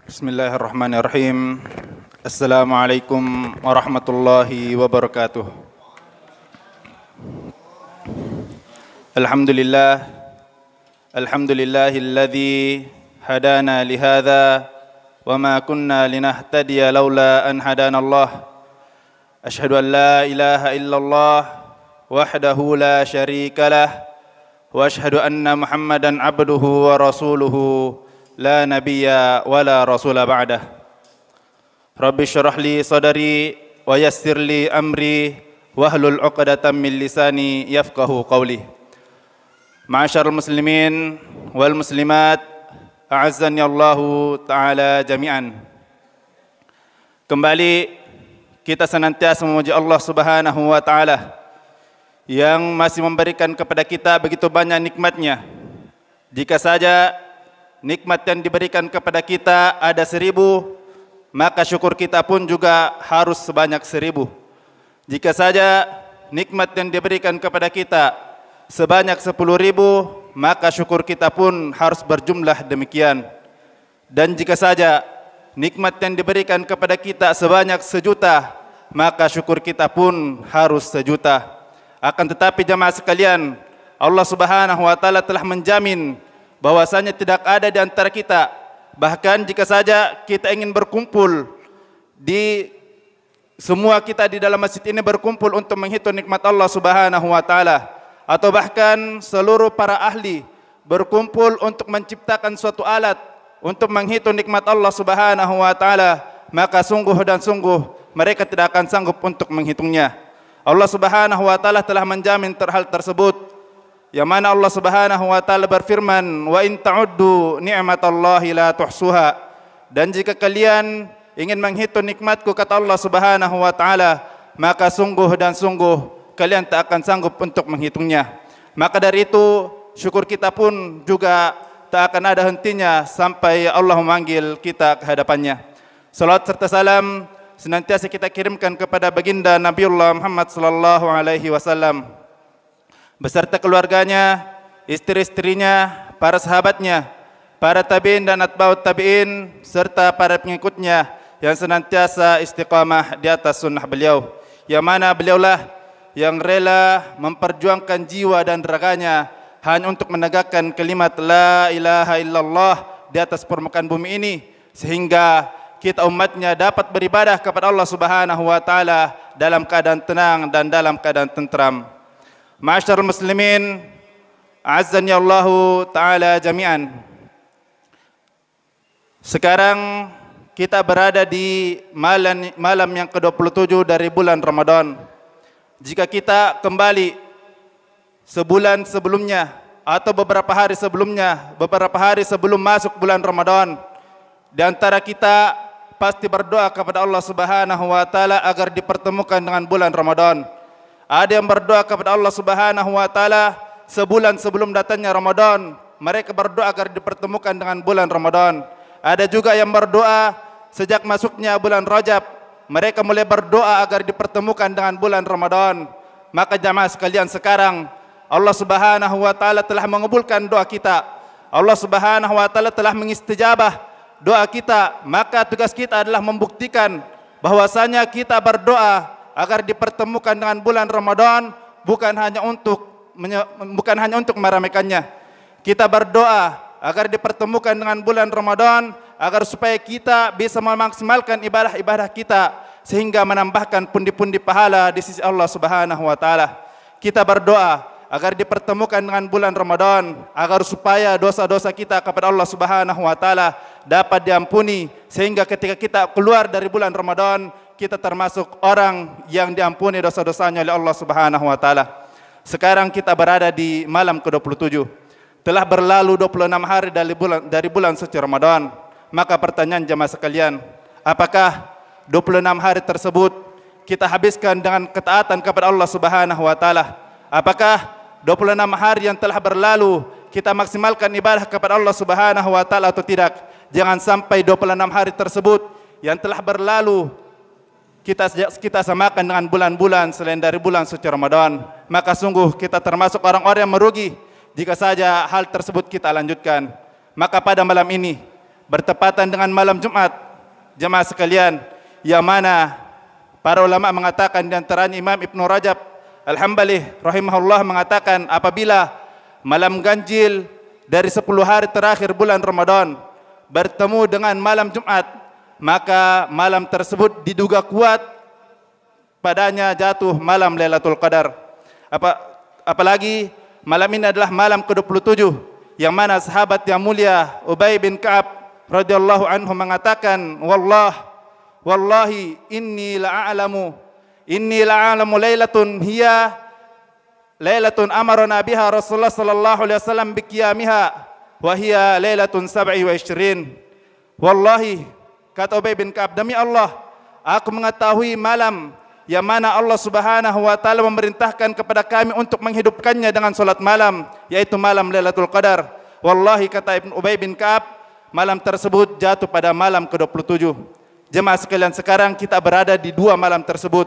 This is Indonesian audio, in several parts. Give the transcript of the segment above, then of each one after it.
Bismillahirrahmanirrahim. Assalamualaikum warahmatullahi wabarakatuh. Alhamdulillahilladzi hadana lihadza wa ma kunna linahtadiya laula an hadanallah. Asyhadu an la ilaha illallah wahdahu la syarikalah wa asyhadu anna Muhammadan abduhu wa rasuluhu la nabiyya wa la rasula ba'dah. Rabbi syrah li sadri wa yassir li amri wahlul 'uqdatam min lisani yafqahu qawli. Ma'asyiral muslimin wal muslimat, a'azzani Allahu taala jami'an. Kembali kita senantiasa memuji Allah Subhanahu wa taala yang masih memberikan kepada kita begitu banyak nikmatnya. Jika saja nikmat yang diberikan kepada kita ada 1000, maka syukur kita pun juga harus sebanyak 1000. Jika saja nikmat yang diberikan kepada kita sebanyak 10.000, maka syukur kita pun harus berjumlah demikian. Dan jika saja nikmat yang diberikan kepada kita sebanyak 1.000.000, maka syukur kita pun harus 1.000.000. Akan tetapi jamaah sekalian, Allah Subhanahu wa taala telah menjamin bahwasanya tidak ada di antara kita, bahkan jika saja kita ingin berkumpul semua kita di dalam masjid ini berkumpul untuk menghitung nikmat Allah Subhanahu wa taala, atau bahkan seluruh para ahli berkumpul untuk menciptakan suatu alat untuk menghitung nikmat Allah Subhanahu wa taala, maka sungguh dan sungguh mereka tidak akan sanggup untuk menghitungnya. Allah Subhanahu wa taala telah menjamin hal tersebut, yang mana Allah Subhanahu wa taala berfirman, wa in ta'uddu ni'matallahi la tuhsuha. Dan jika kalian ingin menghitung nikmatku, kata Allah Subhanahu wa taala, maka sungguh dan sungguh kalian tak akan sanggup untuk menghitungnya. Maka dari itu syukur kita pun juga tak akan ada hentinya sampai Allah memanggil kita ke hadapannya. Salawat serta salam senantiasa kita kirimkan kepada baginda Nabiullah Muhammad sallallahu alaihi wasallam beserta keluarganya, istri-istrinya, para sahabatnya, para tabi'in dan atba'ut tabi'in, serta para pengikutnya yang senantiasa istiqamah di atas sunnah beliau, yang mana beliaulah yang rela memperjuangkan jiwa dan raganya hanya untuk menegakkan kalimat la ilaha illallah di atas permukaan bumi ini, sehingga kita umatnya dapat beribadah kepada Allah Subhanahu wa taala dalam keadaan tenang dan dalam keadaan tentram. Ma'asyiral muslimin, a'azzani Allahu taala jami'an. Sekarang kita berada di malam yang ke-27 dari bulan Ramadan. Jika kita kembali sebulan sebelumnya atau beberapa hari sebelumnya, beberapa hari sebelum masuk bulan Ramadan, di antara kita pasti berdoa kepada Allah Subhanahu wa taala agar dipertemukan dengan bulan Ramadan. Ada yang berdoa kepada Allah Subhanahu wa taala sebulan sebelum datangnya Ramadan, mereka berdoa agar dipertemukan dengan bulan Ramadan. Ada juga yang berdoa sejak masuknya bulan Rajab, mereka mulai berdoa agar dipertemukan dengan bulan Ramadan. Maka jamaah sekalian, sekarang Allah Subhanahu wa taala telah mengabulkan doa kita. Allah Subhanahu wa taala telah mengistijabah doa kita. Maka tugas kita adalah membuktikan bahwasanya kita berdoa agar dipertemukan dengan bulan Ramadan bukan hanya untuk meramaikannya. Kita berdoa agar dipertemukan dengan bulan Ramadan agar supaya kita bisa memaksimalkan ibadah-ibadah kita sehingga menambahkan pundi-pundi pahala di sisi Allah Subhanahu wa taala. Kita berdoa agar dipertemukan dengan bulan Ramadan agar supaya dosa-dosa kita kepada Allah Subhanahu wa taala dapat diampuni, sehingga ketika kita keluar dari bulan Ramadan kita termasuk orang yang diampuni dosa-dosanya oleh Allah Subhanahu wa taala. Sekarang kita berada di malam ke-27. Telah berlalu 26 hari dari bulan suci Ramadan. Maka pertanyaan jemaah sekalian, apakah 26 hari tersebut kita habiskan dengan ketaatan kepada Allah Subhanahu wa taala? Apakah 26 hari yang telah berlalu kita maksimalkan ibadah kepada Allah Subhanahu wa taala atau tidak? Jangan sampai 26 hari tersebut yang telah berlalu kita samakan dengan bulan-bulan selain dari bulan suci Ramadan, maka sungguh kita termasuk orang-orang yang merugi jika saja hal tersebut kita lanjutkan. Maka pada malam ini bertepatan dengan malam Jumat, jemaah sekalian, yang mana para ulama mengatakan, di antaranya Imam Ibnu Rajab Al-Hambali rahimahullah mengatakan, apabila malam ganjil dari 10 hari terakhir bulan Ramadan bertemu dengan malam Jumat, maka malam tersebut diduga kuat padanya jatuh malam Lailatul Qadar. Apalagi malam ini adalah malam ke-27, yang mana sahabat yang mulia Ubay bin Ka'ab radhiyallahu anhu mengatakan, wallahi inni la'alamu lailatun hiya lailatun amarna biha Rasulullah sallallahu alaihi wasallam biqiyamiha wa hiya lailatun 27. Wallahi, kata Ubay bin Ka'ab, demi Allah, aku mengetahui malam yang mana Allah Subhanahu wa taala memerintahkan kepada kami untuk menghidupkannya dengan salat malam, yaitu malam Lailatul Qadar. Wallahi, kata Ubay bin Ka'ab, malam tersebut jatuh pada malam ke-27. Jemaah sekalian, sekarang kita berada di dua malam tersebut,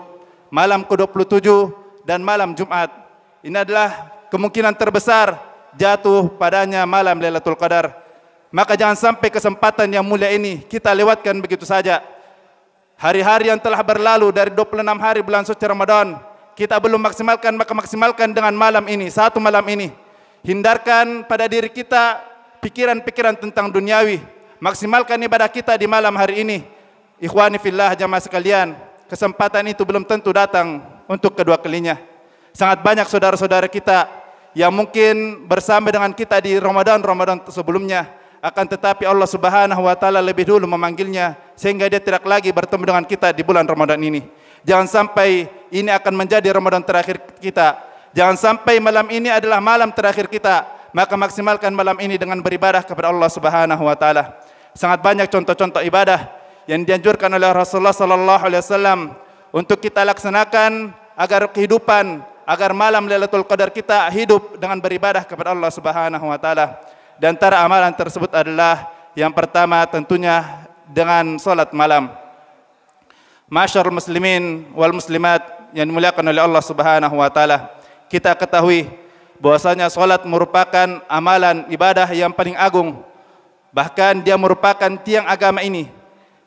malam ke-27 dan malam Jumat. Ini adalah kemungkinan terbesar jatuh padanya malam Lailatul Qadar. Maka jangan sampai kesempatan yang mulia ini kita lewatkan begitu saja. Hari-hari yang telah berlalu dari 26 hari bulan suci Ramadan, kita belum maksimalkan, maka maksimalkan dengan malam ini, satu malam ini. Hindarkan pada diri kita pikiran-pikiran tentang duniawi. Maksimalkan ibadah kita di malam hari ini. Ikhwani fillah, jamaah sekalian, kesempatan itu belum tentu datang untuk kedua kalinya. Sangat banyak saudara-saudara kita yang mungkin bersama dengan kita di Ramadan sebelumnya, akan tetapi Allah Subhanahu wa taala lebih dulu memanggilnya sehingga dia tidak lagi bertemu dengan kita di bulan Ramadan ini. Jangan sampai ini akan menjadi Ramadan terakhir kita. Jangan sampai malam ini adalah malam terakhir kita. Maka maksimalkan malam ini dengan beribadah kepada Allah Subhanahu wa taala. Sangat banyak contoh-contoh ibadah yang dianjurkan oleh Rasulullah sallallahu alaihi wasallam untuk kita laksanakan agar kehidupan, agar malam Lailatul Qadar kita hidup dengan beribadah kepada Allah Subhanahu wa taala. Di antara amalan tersebut adalah yang pertama tentunya dengan salat malam. Masyarul muslimin wal muslimat yang dimuliakan oleh Allah Subhanahu wa taala, kita ketahui bahwasanya salat merupakan amalan ibadah yang paling agung. Bahkan dia merupakan tiang agama ini,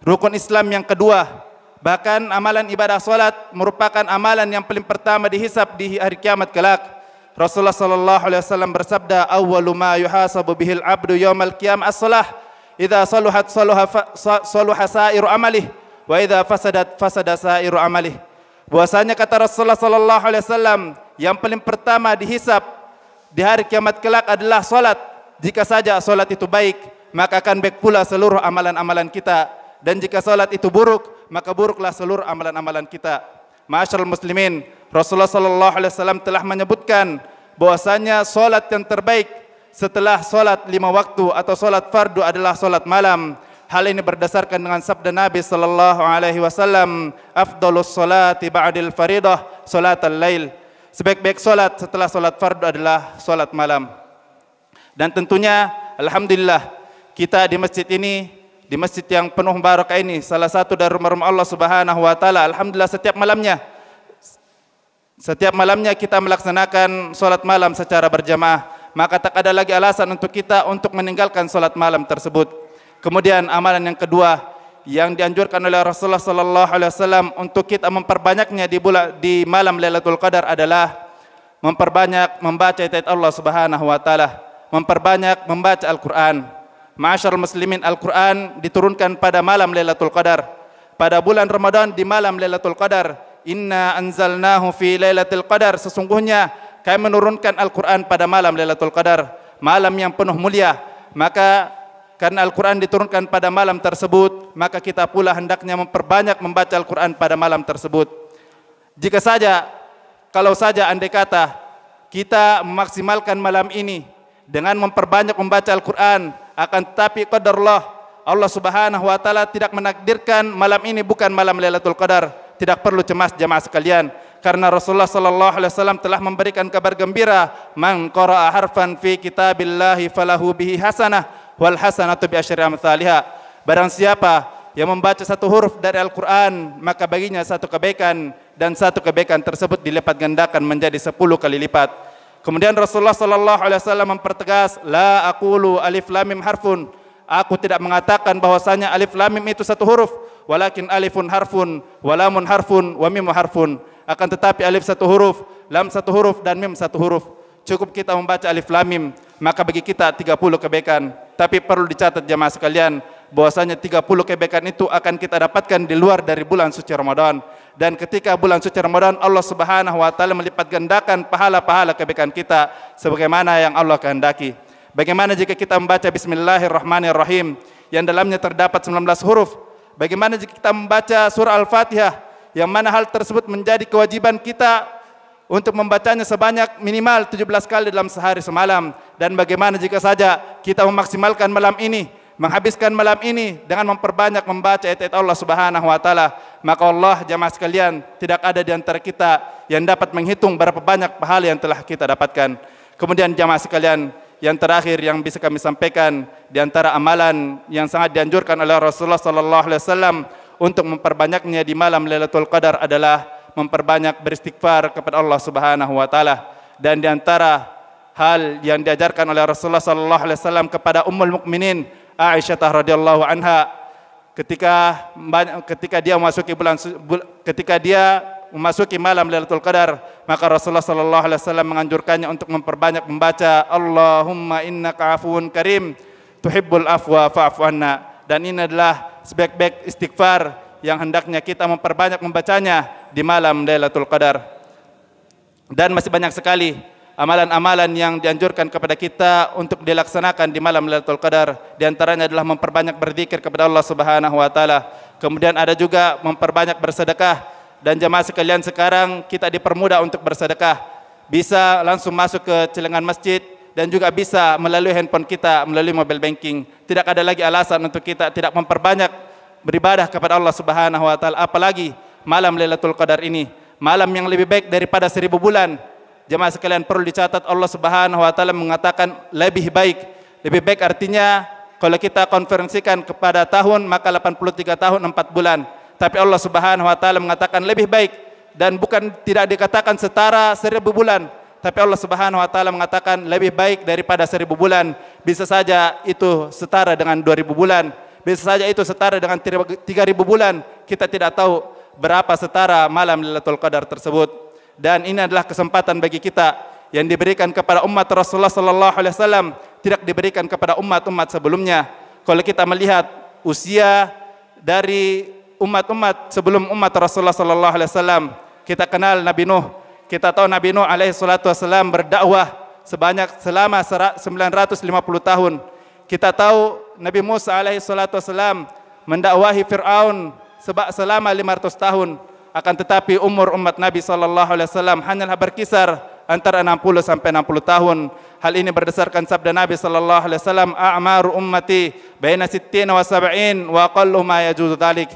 rukun Islam yang kedua. Bahkan amalan ibadah salat merupakan amalan yang paling pertama dihisab di hari kiamat kelak. Rasulullah sallallahu alaihi wasallam bersabda, awwalu ma yuhasabu bihil abdu yaumal qiyamah as-shalah, idza saluhat saluha sairu amalih wa idza fasadat fasada sairu amalih. Bahwasanya kata Rasulullah sallallahu alaihi wasallam, yang paling pertama dihisab di hari kiamat kelak adalah salat. Jika saja salat itu baik, maka akan baik pula seluruh amalan-amalan kita, dan jika salat itu buruk, maka buruklah seluruh amalan-amalan kita. Ma'asyiral muslimin, Rasulullah sallallahu alaihi wasallam telah menyebutkan bahwasanya salat yang terbaik setelah salat 5 waktu atau salat fardu adalah salat malam. Hal ini berdasarkan dengan sabda Nabi sallallahu alaihi wasallam, afdhalus salati ba'dil faridah salatul lail. Sebaik-baik salat setelah salat fardu adalah salat malam. Dan tentunya alhamdulillah kita di masjid ini, di masjid yang penuh barakah ini, salah satu dari rumah-rumah Allah Subhanahu wa taala, alhamdulillah setiap malamnya kita melaksanakan salat malam secara berjamaah. Maka tak ada lagi alasan untuk kita untuk meninggalkan salat malam tersebut. Kemudian amalan yang kedua yang dianjurkan oleh Rasulullah sallallahu alaihi wasallam untuk kita memperbanyaknya di malam Lailatul Qadar adalah memperbanyak membaca ayat Allah Subhanahu wa taala, memperbanyak membaca Al-Qur'an. Ma'asyarul muslimin, Al-Quran diturunkan pada malam Lailatul Qadar. Pada bulan Ramadan di malam Lailatul Qadar. Inna anzalnahu fi Lailatul Qadar. Sesungguhnya kami menurunkan Al-Quran pada malam Lailatul Qadar, malam yang penuh mulia. Maka karena Al-Quran diturunkan pada malam tersebut, maka kita pula hendaknya memperbanyak membaca Al-Quran pada malam tersebut. Kalau saja andai kata kita memaksimalkan malam ini dengan memperbanyak membaca Al-Quran, akan tetapi qadarullah, Allah Subhanahu wa taala tidak menakdirkan malam ini bukan malam Lailatul Qadar. Tidak perlu cemas jamaah sekalian, karena Rasulullah sallallahu alaihi wasallam telah memberikan kabar gembira, man qara'a harfan fi kitabillahi falahu bihi hasanah wal hasanatu bi asyri amsalihha. Barang siapa yang membaca satu huruf dari Al-Quran, maka baginya satu kebaikan, dan satu kebaikan tersebut dilipat gandakan menjadi 10 kali lipat. Kemudian Rasulullah sallallahu alaihi wasallam mempertegas, la aqulu alif lam mim harfun. Aku tidak mengatakan bahwasanya alif lam mim itu satu huruf, walakin alifun harfun, wa lamun harfun, wa mim harfun. Akan tetapi alif satu huruf, lam satu huruf, dan mim satu huruf. Cukup kita membaca alif lam mim, maka bagi kita 30 kebaikan. Tapi perlu dicatat jamaah sekalian, bahwasanya 30 kebaikan itu akan kita dapatkan di luar dari bulan suci Ramadan. Dan ketika bulan suci Ramadan, Allah Subhanahu wa taala melipat gandakan pahala-pahala kebaikan kita sebagaimana yang Allah kehendaki. Bagaimana jika kita membaca Bismillahirrahmanirrahim yang dalamnya terdapat 19 huruf? Bagaimana jika kita membaca surah Al-Fatihah yang mana hal tersebut menjadi kewajiban kita untuk membacanya sebanyak minimal 17 kali dalam sehari semalam? Dan bagaimana jika saja kita memaksimalkan malam ini, menghabiskan malam ini dengan memperbanyak membaca ayat-ayat Allah Subhanahu wa taala, maka Allah jamaah sekalian tidak ada di antara kita yang dapat menghitung berapa banyak pahala yang telah kita dapatkan. Kemudian jamaah sekalian, yang terakhir yang bisa kami sampaikan di antara amalan yang sangat dianjurkan oleh Rasulullah sallallahu alaihi wasallam untuk memperbanyaknya di malam Lailatul Qadar adalah memperbanyak beristighfar kepada Allah Subhanahu wa taala. Dan di antara hal yang diajarkan oleh Rasulullah sallallahu alaihi wasallam kepada Ummul Mukminin Aisyah radhiyallahu anha ketika dia memasuki malam Lailatul Qadar, maka Rasulullah sallallahu alaihi wasallam menganjurkannya untuk memperbanyak membaca Allahumma innaka afuwun karim tuhibbul afwa fa'fu anna. Dan ini adalah sebaik-baik istighfar yang hendaknya kita memperbanyak membacanya di malam Lailatul Qadar. Dan masih banyak sekali amalan-amalan yang dianjurkan kepada kita untuk dilaksanakan di malam Lailatul Qadar. Di antaranya adalah memperbanyak berzikir kepada Allah Subhanahu wa taala. Kemudian ada juga memperbanyak bersedekah. Dan jemaah sekalian, sekarang kita dipermudah untuk bersedekah. Bisa langsung masuk ke celengan masjid dan juga bisa melalui handphone kita, melalui mobile banking. Tidak ada lagi alasan untuk kita tidak memperbanyak beribadah kepada Allah Subhanahu wa taala, apalagi malam Lailatul Qadar ini, malam yang lebih baik daripada 1000 bulan. Jemaah sekalian, perlu dicatat, Allah Subhanahu wa taala mengatakan lebih baik. Lebih baik artinya kalau kita konferensikan kepada tahun, maka 83 tahun 4 bulan. Tapi Allah Subhanahu wa taala mengatakan lebih baik, dan bukan tidak dikatakan setara 1000 bulan, tapi Allah Subhanahu wa taala mengatakan lebih baik daripada 1000 bulan. Bisa saja itu setara dengan 2000 bulan, bisa saja itu setara dengan 3000 bulan. Kita tidak tahu berapa setara malam Lailatul Qadar tersebut. Dan ini adalah kesempatan bagi kita yang diberikan kepada umat Rasulullah sallallahu alaihi wasallam, tidak diberikan kepada umat-umat sebelumnya. Kalau kita melihat usia dari umat-umat sebelum umat Rasulullah sallallahu alaihi wasallam, kita kenal Nabi Nuh. Kita tahu Nabi Nuh alaihi salatu wasallam berdakwah selama 950 tahun. Kita tahu Nabi Musa alaihi salatu wasallam mendakwahi Fir'aun selama 500 tahun. Akan tetapi umur umat Nabi sallallahu alaihi wasallam hanyalah berkisar antara 60 sampai 60 tahun. Hal ini berdasarkan sabda Nabi sallallahu alaihi wasallam, a'maru ummati baina 60 wa 70 wa aqallu ma yajuzu dzalik.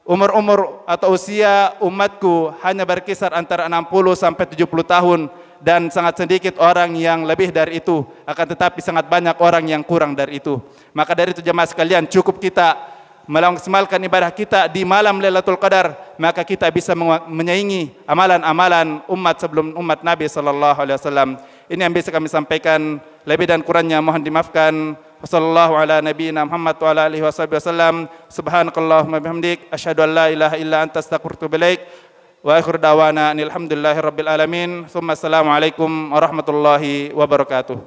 Umur-umur atau usia umatku hanya berkisar antara 60 sampai 70 tahun, dan sangat sedikit orang yang lebih dari itu, akan tetapi sangat banyak orang yang kurang dari itu. Maka dari itu jemaah sekalian, cukup kita melaksanakan ibadah kita di malam Lailatul Qadar, maka kita bisa menyaingi amalan-amalan umat sebelum umat Nabi sallallahu alaihi wasallam. Ini yang bisa kami sampaikan. Lebih dan kurangnya mohon dimaafkan. Wassallallahu ala nabiyyina Muhammad wa ala alihi wasallam. Subhanakallahumma bihamdik asyhadu an la ilaha illa anta astaghfiruka wa atubu ilaik. Wa akhiru da'wana alhamdulillahirabbil alamin. Tsumma assalamu alaikum warahmatullahi wabarakatuh.